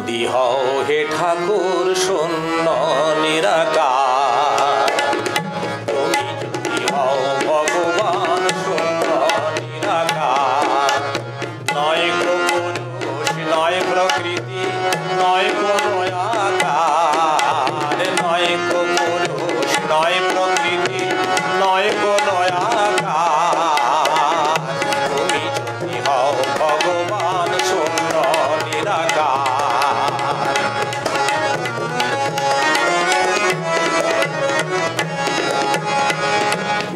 যদি হও হে ঠাকুর শূন্য নিরাকার, তুমি যদি হও ভগবান শূন্য নিরাকার, নয় পুরুষ নয় প্রকৃতি নয় কোনো আকার, নয় পুরুষ নয় প্রকৃতি নয় কোনো আকার, তুমি যদি হও ভগবান শূন্য নিরাকার।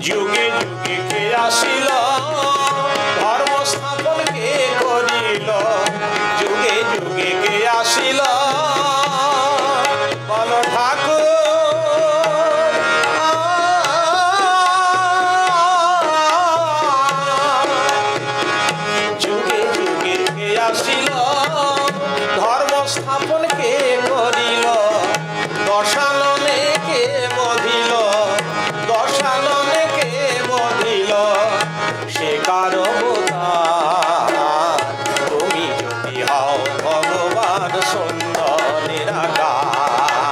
যুগে যুগে কে আসিল ধর্ম স্থাপন কে করিল, যুগে যুগে কে আসিল বলো ঠাকুর, যুগে যুগে কে আসিল ধর্ম স্থাপন কে করিল, দশাননে কে বধিল, দশাননে কে বধিল, সে কার অবতার, তুমি যদি হও ভগবান শূন্য নিরাকার,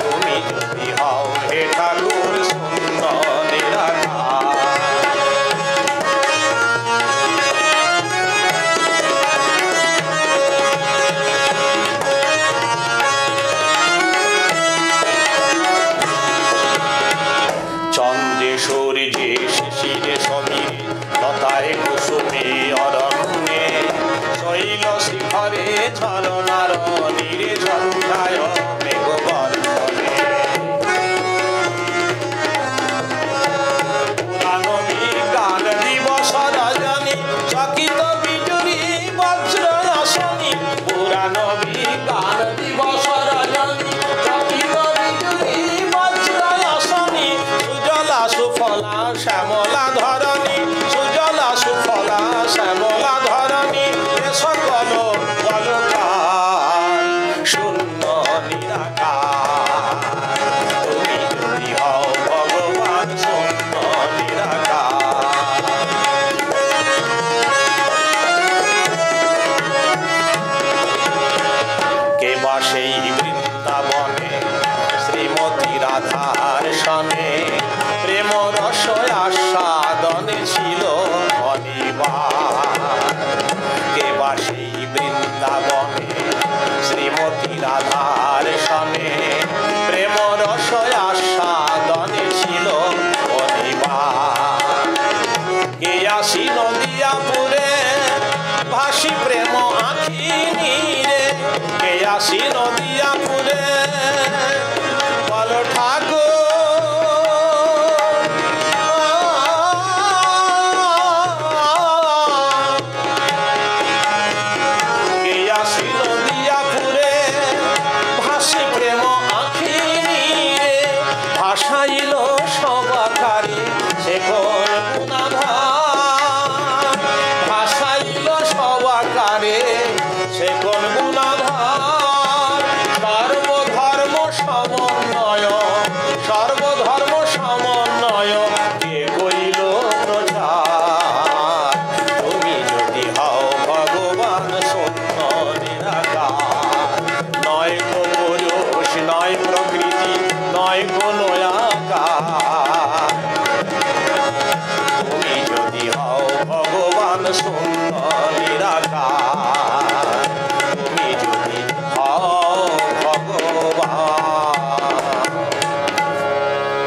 তুমি যদি হও হে ঠাকুর শূন্য নিরাকার। চন্দ্রে সূর্যে শিশিরে সমীরে লতায় কুসুমে অরণ্যে শৈল শিখরে ঝরনার নীরে ঝঞ্ঝায় মেঘবর্ষণে, পুরানো বিজ্ঞান দিবস রজনী চকিত বিজুরি বজ্র আসনি, পুরানো বিজ্ঞান দিবস রজনী চকিত বিজুরি বজ্র আসনি, সুজলা সুফলা শ্যামলা ধরণী, সুজলা সুফলা শ্যামলা ধরণী, এ সকল বলকার শূন্য নিরাকার, তুমি যদি হও ভগবান শূন্য নিরাকার। কে বা সেই বৃন্দাবনে শ্রীমতী রাধার সনে প্রেম রস আস্বাদনে ছিল অনিবার, কে বা সেই বৃন্দাবনে শ্রীমতী রাধার সনে প্রেম রস আস্বাদনে ছিল অনিবার, কে আসি নদিয়াপুরে ভাসি প্রেম আঁখি নীরে, কে আসি নদিয়াপুরে